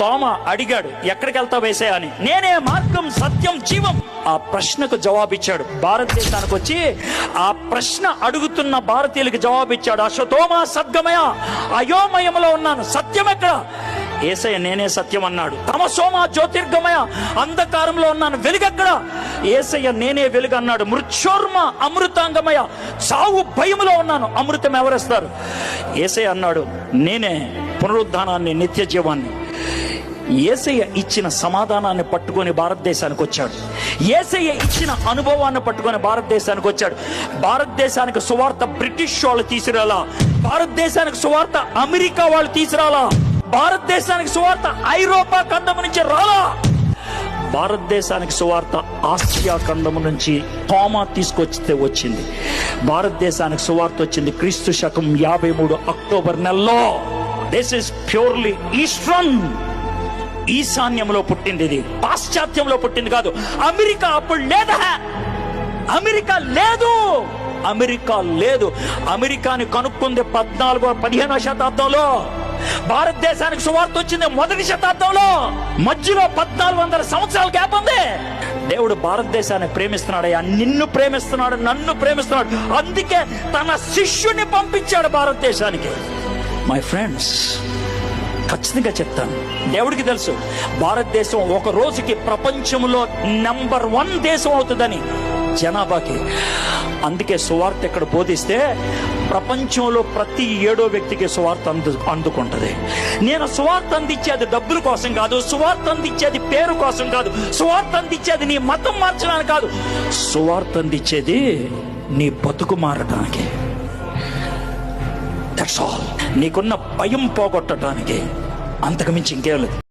తోమ అడిగాడు, ఎక్కడికి వెళ్తావు యేసయ్యా అని. నేనే మార్గం, సత్యం, జీవం. ఆ ప్రశ్నకు జవాబిచ్చాడు. భారతదేశానికి వచ్చి ఆ ప్రశ్న అడుగుతున్న భారతీయులకు జవాబిచ్చాడు. అశ్వతోమ సద్గమయ, అయోమయంలో ఉన్నాను, సత్యం ఎక్కడ? యేసయ్య నేనే సత్యం అన్నాడు. తమసోమ జ్యోతిర్గమయ, అంధకారంలో ఉన్నాను, వెలుగెక్కడ? యేసయ్య నేనే వెలుగు అన్నాడు. మృత్యోర్మ అమృతాంగమయ, సావు భయములో ఉన్నాను, అమృతం ఎవరిస్తారు? యేసయ్య అన్నాడు నేనే పునరుద్ధానాన్ని, నిత్య జీవాన్ని. యేసయ్య ఇచ్చిన సమాధానాన్ని పట్టుకొని భారతదేశానికి వచ్చాడు. యేసయ్య ఇచ్చిన అనుభవాన్ని పట్టుకొని భారతదేశానికి వచ్చాడు. భారతదేశానికి సువార్త బ్రిటిష్ వాళ్ళు తీసుకురాలా, భారతదేశానికి సువార్త అమెరికా వాళ్ళు తీసుకురాలా, భారతదేశానికి సువార్త ఐరోపా ఖండము నుంచి రాలా, భారతదేశానికి సువార్త ఆసియా ఖండము నుంచి తోమా తీసుకొచ్చితే వచ్చింది. భారతదేశానికి సువార్త వచ్చింది క్రీస్తు శకం 53 అక్టోబర్ నెలలో. దిస్ ఇస్ ప్యూర్లీ ఈస్టర్న్, ఈశాన్యంలో పుట్టింది. ఇది పాశ్చాత్యంలో పుట్టింది కాదు. అమెరికా అప్పుడు లేదా, అమెరికా లేదు, అమెరికా లేదు. అమెరికాని కనుక్కుంది 14వ-15వ శతాబ్దంలో. భారతదేశానికి సువార్త వచ్చింది మొదటి శతాబ్దంలో. మధ్యలో 1400 సంవత్సరాల గ్యాప్ ఉంది. దేవుడు భారతదేశాన్ని ప్రేమిస్తున్నాడయ్యా, నిన్ను ప్రేమిస్తున్నాడు, నన్ను ప్రేమిస్తున్నాడు. అందుకే తన శిష్యుని పంపించాడు భారతదేశానికి. మై ఫ్రెండ్స్, ఖచ్చితంగా చెప్తాను, దేవుడికి తెలుసు భారతదేశం ఒక రోజుకి ప్రపంచంలో నంబర్ 1 దేశం అవుతుందని జనాభాకి. అందుకే సువార్త ఎక్కడ బోధిస్తే ప్రపంచంలో ప్రతి 7వ వ్యక్తికి సువార్త అందుకుంటది. నేను సువార్త అందించేది డబ్బుల కోసం కాదు, సువార్త అందించేది పేరు కోసం కాదు, సువార్త అందించేది నీ మతం మార్చడానికి కాదు, సువార్త అందించేది నీ బతుకు మారటానికి. That's all. నీకున్న భయం పోగొట్టడానికి, అంతకు మించి ఇంకేం లేదు.